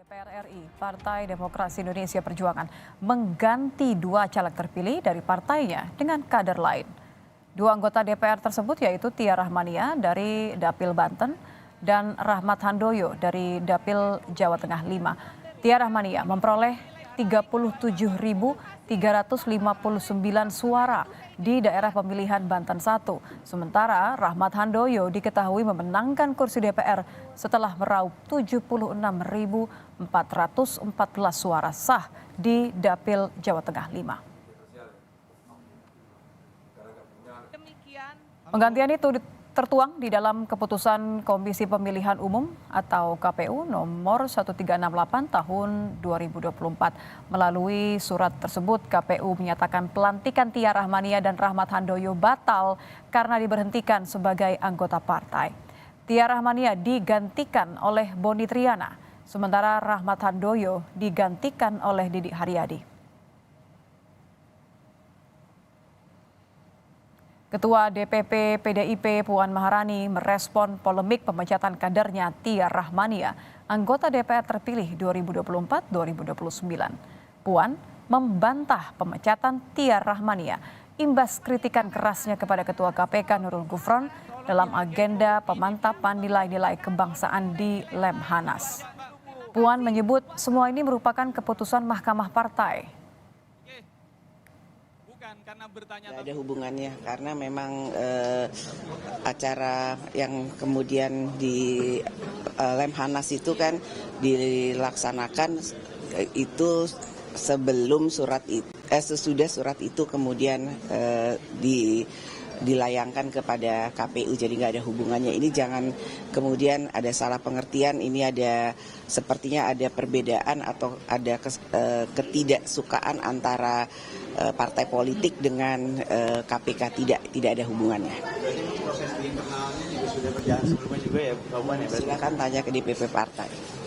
DPR RI, Partai Demokrasi Indonesia Perjuangan, mengganti dua caleg terpilih dari partainya dengan kader lain. Dua anggota DPR tersebut yaitu Tia Rahmania dari Dapil Banten dan Rahmat Handoyo dari Dapil Jawa Tengah 5. Tia Rahmania memperoleh 37.359 suara di daerah pemilihan Banten 1. Sementara Rahmat Handoyo diketahui memenangkan kursi DPR setelah meraup 76.414 suara sah di Dapil Jawa Tengah 5. Penggantian itu tertuang di dalam keputusan Komisi Pemilihan Umum atau KPU nomor 1368 tahun 2024. Melalui surat tersebut, KPU menyatakan pelantikan Tia Rahmania dan Rahmat Handoyo batal karena diberhentikan sebagai anggota partai. Tia Rahmania digantikan oleh Boni Triana, sementara Rahmat Handoyo digantikan oleh Didik Haryadi. Ketua DPP PDIP Puan Maharani merespon polemik pemecatan kadernya Tia Rahmania, anggota DPR terpilih 2024-2029. Puan membantah pemecatan Tia Rahmania imbas kritikan kerasnya kepada Ketua KPK Nurul Gufron dalam agenda pemantapan nilai-nilai kebangsaan di Lemhanas. Puan menyebut semua ini merupakan keputusan Mahkamah Partai. Tidak ada hubungannya karena memang acara yang kemudian di Lemhanas itu kan dilaksanakan itu sebelum sesudah surat itu kemudian dilayangkan kepada KPU, jadi nggak ada hubungannya. Ini jangan kemudian ada salah pengertian, ini ada sepertinya ada perbedaan atau ada ketidaksukaan antara partai politik dengan KPK, tidak ada hubungannya. Proses di internalnya juga sudah berjalan sebelumnya juga ya, Bu Puan ya? Silakan tanya ke DPP partai.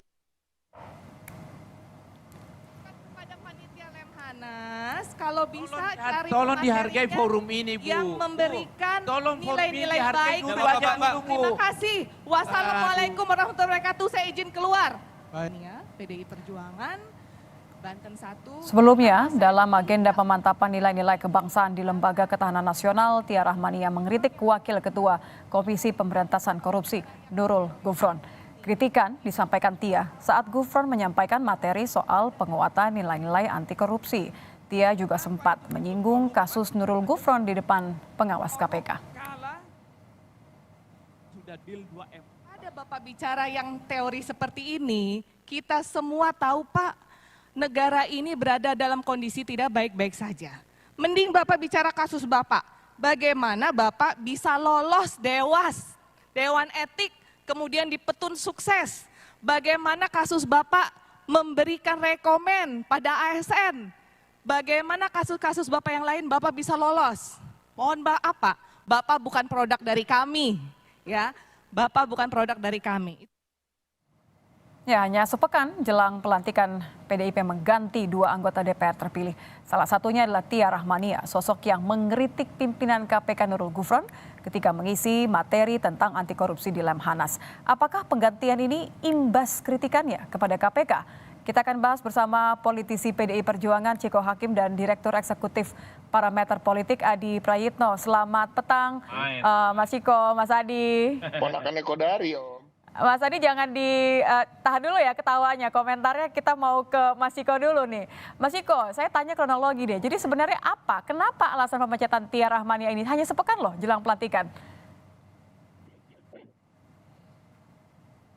Kalau bisa cari tolong dihargai forum ini, Bu. yang memberikan nilai-nilai baik. Terima kasih. Wassalamualaikum warahmatullahi wabarakatuh. Saya izin keluar. PDI Perjuangan, Banten 1. Sebelumnya, dalam agenda pemantapan nilai-nilai kebangsaan di Lembaga Ketahanan Nasional, Tia Rahmania mengkritik Wakil Ketua Komisi Pemberantasan Korupsi, Nurul Gufron. Kritikan disampaikan Tia saat Gufron menyampaikan materi soal penguatan nilai-nilai anti korupsi. Tia juga sempat menyinggung kasus Nurul Gufron di depan pengawas KPK. Ada Bapak bicara yang teori seperti ini, kita semua tahu Pak, negara ini berada dalam kondisi tidak baik-baik saja. Mending Bapak bicara kasus Bapak, bagaimana Bapak bisa lolos Dewan Etik, kemudian dipetun sukses. Bagaimana kasus Bapak memberikan rekomen pada ASN. Bagaimana kasus-kasus Bapak yang lain Bapak bisa lolos? Mohon maaf Pak, Bapak bukan produk dari kami, ya. Bapak bukan produk dari kami. Ya, hanya sepekan jelang pelantikan PDIP mengganti dua anggota DPR terpilih. Salah satunya adalah Tia Rahmania, sosok yang mengkritik pimpinan KPK Nurul Gufron ketika mengisi materi tentang anti korupsi di Lemhanas. Apakah penggantian ini imbas kritikannya kepada KPK? Kita akan bahas bersama politisi PDI Perjuangan Ciko Hakim dan Direktur Eksekutif Parameter Politik Adi Prayitno. Selamat petang, Mas Ciko, Mas Adi. Ponakannya Kodari, Om. Mas Adi jangan ditahan dulu ya ketawanya, komentarnya kita mau ke Mas Ciko dulu nih. Mas Ciko, saya tanya kronologi deh. Jadi sebenarnya apa? Kenapa alasan pemecatan Tia Rahmania ini hanya sepekan loh jelang pelantikan?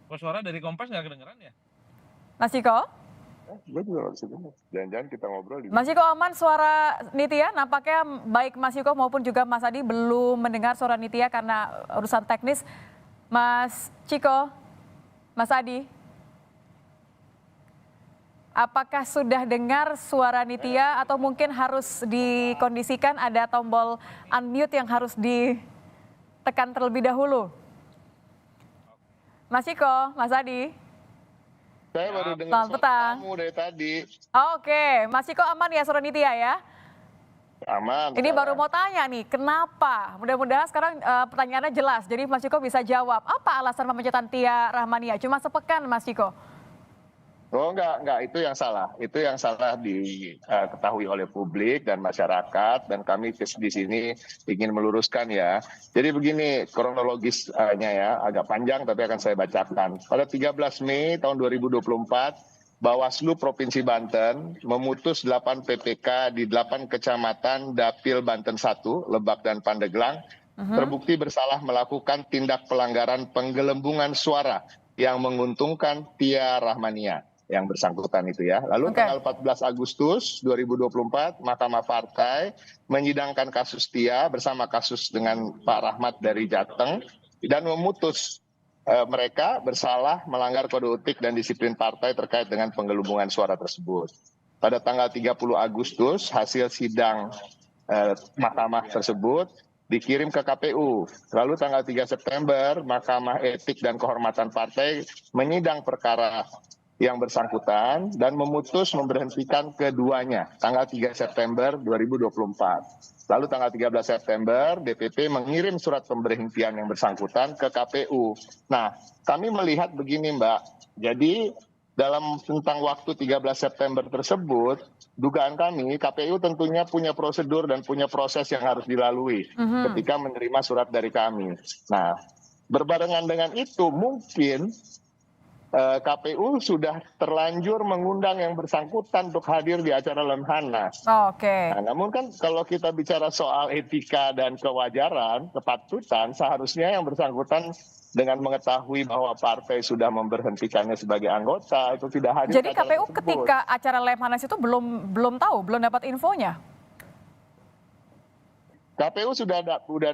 Kok suara dari Kompas nggak kedengeran ya? Mas Ciko? Gue juga nggak bisa dengar. Jangan-jangan kita ngobrol di. Mas Ciko aman suara Nitya? Nampaknya baik Mas Ciko maupun juga Mas Adi belum mendengar suara Nitya karena urusan teknis. Mas Ciko, Mas Adi, apakah sudah dengar suara Nitya atau mungkin harus dikondisikan ada tombol unmute yang harus ditekan terlebih dahulu? Mas Ciko, Mas Adi. Saya baru dengar suara kamu dari tadi. Oke, Mas Ciko aman ya suara Nitya ya? Aman. Ini baru mau tanya nih, kenapa? Mudah-mudahan sekarang pertanyaannya jelas, jadi Mas Ciko bisa jawab. Apa alasan pemecatan Tia Rahmania? Cuma sepekan Mas Ciko. Oh enggak, itu yang salah. Itu yang salah diketahui oleh publik dan masyarakat, dan kami di sini ingin meluruskan ya. Jadi begini kronologisnya ya, agak panjang tapi akan saya bacakan. Pada 13 Mei tahun 2024, Bawaslu Provinsi Banten memutus 8 PPK di 8 kecamatan Dapil Banten 1, Lebak dan Pandeglang, terbukti bersalah melakukan tindak pelanggaran penggelembungan suara yang menguntungkan Tia Rahmania yang bersangkutan itu ya. Lalu tanggal 14 Agustus 2024, Mahkamah Partai menyidangkan kasus Tia bersama kasus dengan Pak Rahmat dari Jateng dan memutus mereka bersalah melanggar kode etik dan disiplin partai terkait dengan penggelembungan suara tersebut. Pada tanggal 30 Agustus, hasil sidang Mahkamah tersebut dikirim ke KPU. Lalu tanggal 3 September, Mahkamah Etik dan Kehormatan Partai menyidang perkara yang bersangkutan dan memutus memberhentikan keduanya tanggal 3 September 2024. Lalu tanggal 13 September, DPP mengirim surat pemberhentian yang bersangkutan ke KPU. Nah, kami melihat begini Mbak, jadi dalam tentang waktu 13 September tersebut, dugaan kami KPU tentunya punya prosedur dan punya proses yang harus dilalui ketika menerima surat dari kami. Nah, berbarengan dengan itu mungkin KPU sudah terlanjur mengundang yang bersangkutan untuk hadir di acara Lemhanas. Oke. Nah, namun kan kalau kita bicara soal etika dan kewajaran, kepatutan, seharusnya yang bersangkutan dengan mengetahui bahwa partai sudah memberhentikannya sebagai anggota itu tidak hadir. Jadi KPU ketika acara Lemhanas itu belum tahu, belum dapat infonya. KPU sudah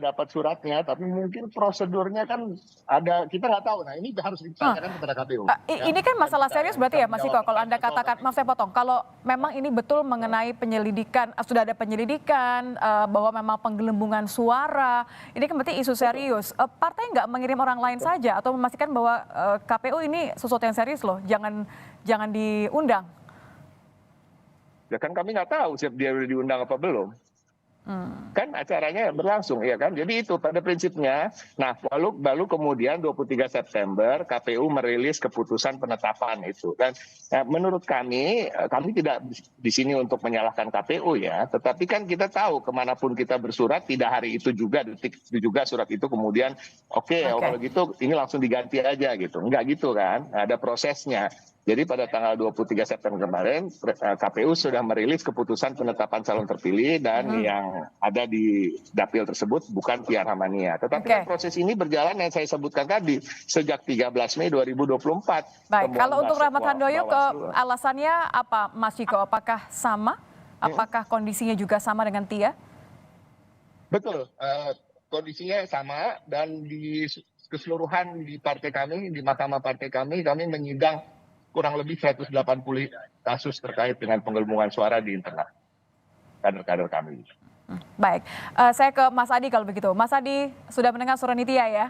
dapat suratnya, tapi mungkin prosedurnya kan ada, kita nggak tahu. Nah ini harus ditanyakan kepada KPU. Ini kan masalah serius berarti ya Mas Iko, kalau Anda katakan, maaf saya potong, kalau memang ini betul mengenai penyelidikan, sudah ada penyelidikan bahwa memang penggelembungan suara, ini kan berarti isu serius. Partai nggak mengirim orang lain saja atau memastikan bahwa KPU ini sesuatu yang serius loh, jangan diundang. Ya kan kami nggak tahu siap dia udah diundang apa belum. Kan acaranya berlangsung ya kan, jadi itu pada prinsipnya. Nah lalu kemudian 23 September KPU merilis keputusan penetapan itu, dan menurut kami tidak di sini untuk menyalahkan KPU ya, tetapi kan kita tahu kemanapun kita bersurat tidak hari itu juga, detik itu juga surat itu kemudian kalau gitu ini langsung diganti aja gitu, enggak gitu kan, ada prosesnya. Jadi pada tanggal 23 September kemarin KPU sudah merilis keputusan penetapan calon terpilih dan yang ada di dapil tersebut bukan Tia Rahmania. Tetapi proses ini berjalan yang saya sebutkan tadi sejak 13 Mei 2024. Baik, kalau untuk Rahmat Handoyo alasannya apa Mas Ciko? Apakah sama? Apakah kondisinya juga sama dengan Tia? Betul, kondisinya sama dan di keseluruhan di partai kami, di Mahkamah Partai kami menyidang kurang lebih 180 kasus terkait dengan penggelembungan suara di internal kader-kader kami. Baik, saya ke Mas Adi kalau begitu. Mas Adi sudah mendengar suara Nitya ya?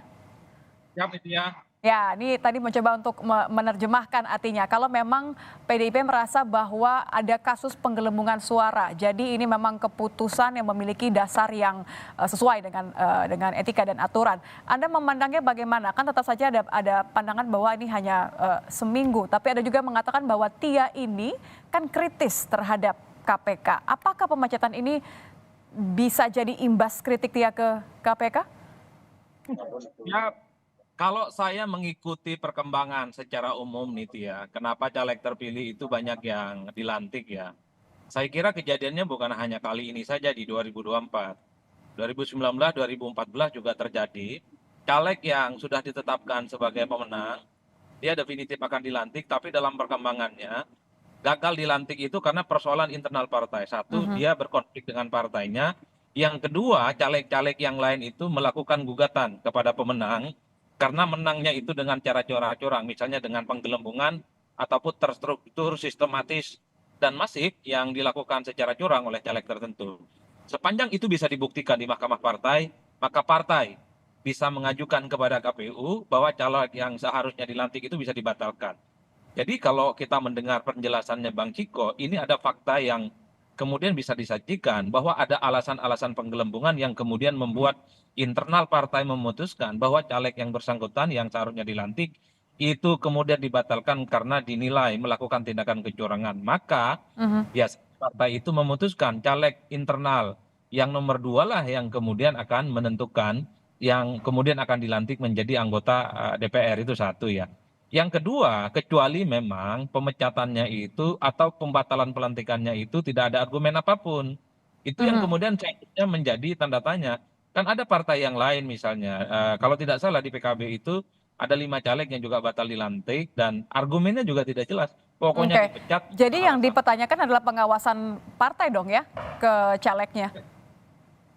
Ya, Nitya. Ya, ini tadi mencoba untuk menerjemahkan artinya. Kalau memang PDIP merasa bahwa ada kasus penggelembungan suara, jadi ini memang keputusan yang memiliki dasar yang sesuai dengan etika dan aturan. Anda memandangnya bagaimana? Kan tetap saja ada pandangan bahwa ini hanya seminggu, tapi ada juga mengatakan bahwa Tia ini kan kritis terhadap KPK. Apakah pemecatan ini bisa jadi imbas kritik Tia ke KPK? Ya, kalau saya mengikuti perkembangan secara umum nih Tia, kenapa caleg terpilih itu banyak yang dilantik ya. Saya kira kejadiannya bukan hanya kali ini saja di 2024. 2019, 2014 juga terjadi. Caleg yang sudah ditetapkan sebagai pemenang, dia definitif akan dilantik, tapi dalam perkembangannya gagal dilantik itu karena persoalan internal partai. Satu, dia berkonflik dengan partainya. Yang kedua, caleg-caleg yang lain itu melakukan gugatan kepada pemenang, karena menangnya itu dengan cara curang-curang, misalnya dengan penggelembungan ataupun terstruktur, sistematis, dan masif yang dilakukan secara curang oleh caleg tertentu. Sepanjang itu bisa dibuktikan di Mahkamah Partai, maka partai bisa mengajukan kepada KPU bahwa caleg yang seharusnya dilantik itu bisa dibatalkan. Jadi kalau kita mendengar penjelasannya Bang Ciko, ini ada fakta yang kemudian bisa disajikan bahwa ada alasan-alasan penggelembungan yang kemudian membuat internal partai memutuskan bahwa caleg yang bersangkutan yang seharusnya dilantik itu kemudian dibatalkan karena dinilai melakukan tindakan kecurangan, maka ya partai itu memutuskan caleg internal yang nomor 2 lah yang kemudian akan menentukan, yang kemudian akan dilantik menjadi anggota DPR. Itu satu ya. Yang kedua, kecuali memang pemecatannya itu atau pembatalan pelantikannya itu tidak ada argumen apapun. Itu yang kemudian seharusnya menjadi tanda tanya. Kan ada partai yang lain misalnya, kalau tidak salah di PKB itu ada 5 caleg yang juga batal dilantik dan argumennya juga tidak jelas. Pokoknya Oke, dipecat. jadi yang alasan. dipertanyakan adalah pengawasan partai dong ya ke calegnya.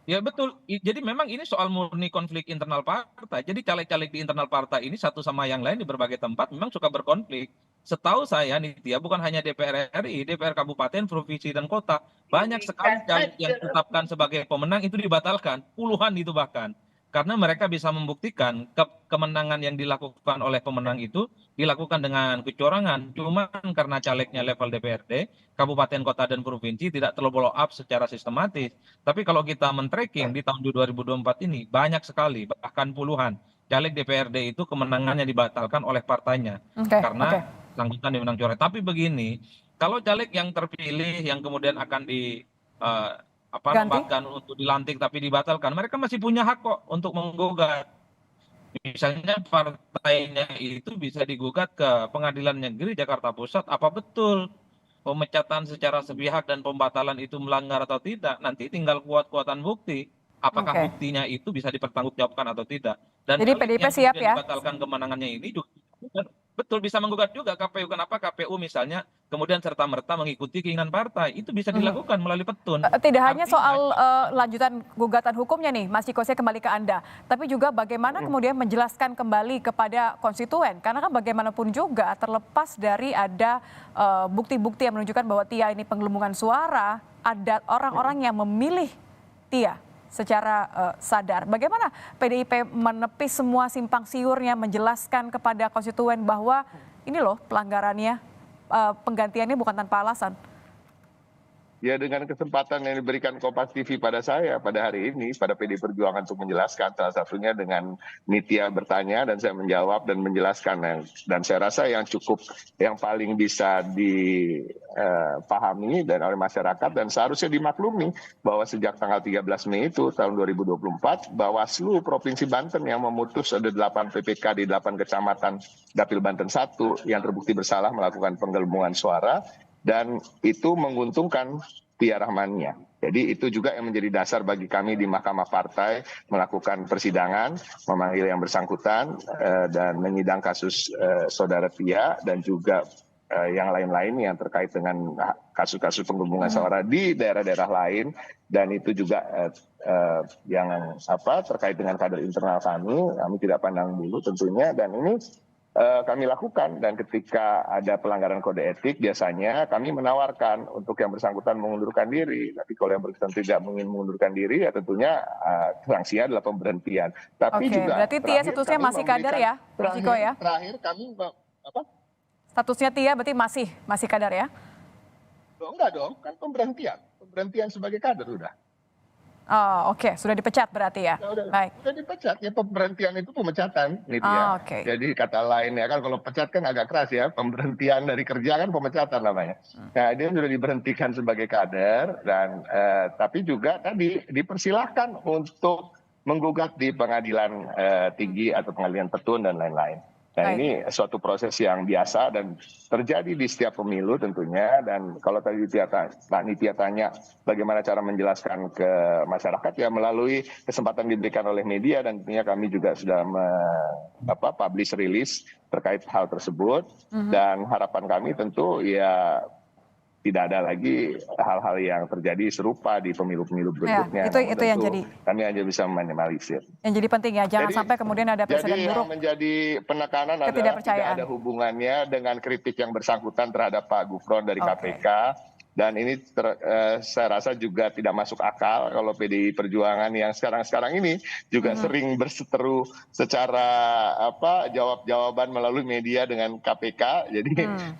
Ya betul. Jadi memang ini soal murni konflik internal partai. Jadi caleg-caleg di internal partai ini satu sama yang lain di berbagai tempat memang suka berkonflik. Setahu saya Nitya, bukan hanya DPR RI, DPR kabupaten, provinsi dan kota, banyak sekali caleg yang ditetapkan sebagai pemenang itu dibatalkan, puluhan itu bahkan. Karena mereka bisa membuktikan kemenangan yang dilakukan oleh pemenang itu dilakukan dengan kecurangan. Cuma karena calegnya level DPRD, kabupaten, kota, dan provinsi tidak terfollow up secara sistematis. Tapi kalau kita men-tracking di tahun 2024 ini, banyak sekali, bahkan puluhan, caleg DPRD itu kemenangannya dibatalkan oleh partainya. Oke, Karena oke. sangkutan dimenang coret. Tapi begini, kalau caleg yang terpilih, yang kemudian akan Ganti? nobatkan untuk dilantik tapi dibatalkan, mereka masih punya hak kok untuk menggugat. Misalnya partainya itu bisa digugat ke Pengadilan Negeri Jakarta Pusat, apa betul pemecatan secara sepihak dan pembatalan itu melanggar atau tidak. Nanti tinggal kuat-kuatan bukti. Apakah Oke. buktinya itu bisa dipertanggungjawabkan atau tidak. Dan Jadi caleg PDIP yang siap kemudian ya? dibatalkan kemenangannya ini juga betul bisa menggugat juga KPU. Kenapa KPU misalnya kemudian serta-merta mengikuti keinginan partai. Itu bisa dilakukan melalui petun. Tidak hanya Artinya soal lanjutan gugatan hukumnya nih, Mas Ciko, saya kembali ke Anda. Tapi juga bagaimana kemudian menjelaskan kembali kepada konstituen. Karena kan bagaimanapun juga terlepas dari ada bukti-bukti yang menunjukkan bahwa Tia ini penggelembungan suara, ada orang-orang yang memilih Tia secara sadar. Bagaimana PDIP menepis semua simpang siurnya, menjelaskan kepada konstituen bahwa ini loh pelanggarannya, penggantiannya bukan tanpa alasan. Ya dengan kesempatan yang diberikan Kompas TV pada saya pada hari ini, pada PD Perjuangan untuk menjelaskan, salah satunya dengan Nitya bertanya dan saya menjawab dan menjelaskan. Dan saya rasa yang paling bisa dipahami dan oleh masyarakat dan seharusnya dimaklumi bahwa sejak tanggal 13 Mei itu tahun 2024, Bawaslu Provinsi Banten yang memutus ada 8 PPK di 8 kecamatan Dapil Banten 1 yang terbukti bersalah melakukan penggelembungan suara. Dan itu menguntungkan Tia Rahmania. Jadi itu juga yang menjadi dasar bagi kami di Mahkamah Partai melakukan persidangan, memanggil yang bersangkutan dan menyidang kasus saudara Tia dan juga yang lain-lain yang terkait dengan kasus-kasus penggelembungan suara di daerah-daerah lain. Dan itu juga yang terkait dengan kader internal kami tidak pandang bulu tentunya. Dan ini kami lakukan, dan ketika ada pelanggaran kode etik biasanya kami menawarkan untuk yang bersangkutan mengundurkan diri. Tapi kalau yang bersangkutan tidak ingin mengundurkan diri ya tentunya sanksinya adalah pemberhentian. Tapi Oke, juga berarti Tia statusnya masih kader ya, Mas Ciko ya? Terakhir kami Statusnya Tia berarti masih kader ya? enggak dong, kan pemberhentian sebagai kader udah. Oh, oke, sudah dipecat berarti ya. Baik. Udah dipecat ya, pemberhentian itu pemecatan gitu ya. Oke. Jadi kata lain ya kan, kalau pecat kan agak keras ya, pemberhentian dari kerja kan pemecatan namanya. Nah dia sudah diberhentikan sebagai kader dan tapi juga tadi dipersilahkan untuk menggugat di pengadilan tinggi atau pengadilan petun dan lain-lain. Nah ini suatu proses yang biasa dan terjadi di setiap pemilu tentunya. Dan kalau tadi Pak Nitya tanya bagaimana cara menjelaskan ke masyarakat ya melalui kesempatan diberikan oleh media, dan tentunya kami juga sudah publish release terkait hal tersebut. Dan harapan kami tentu ya tidak ada lagi hal-hal yang terjadi serupa di pemilu-pemilu berikutnya. Ya, itu yang jadi. Kami hanya bisa meminimalisir. Yang jadi penting ya, jangan sampai kemudian ada presiden buruk. Jadi yang menjadi penekanan adalah tidak ada hubungannya dengan kritik yang bersangkutan terhadap Pak Gufron dari KPK. Dan ini saya rasa juga tidak masuk akal kalau PDI Perjuangan yang sekarang ini juga sering berseteru secara jawab-jawaban melalui media dengan KPK. Jadi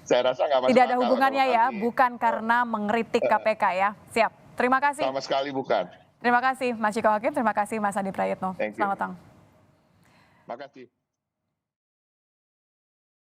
saya rasa nggak masuk akal. Tidak ada hubungannya ya, bukan karena mengkritik KPK ya. Siap. Terima kasih. Sama sekali bukan. Terima kasih Mas Ciko Hakim, terima kasih Mas Adi Prayitno. Selamat datang. Terima kasih.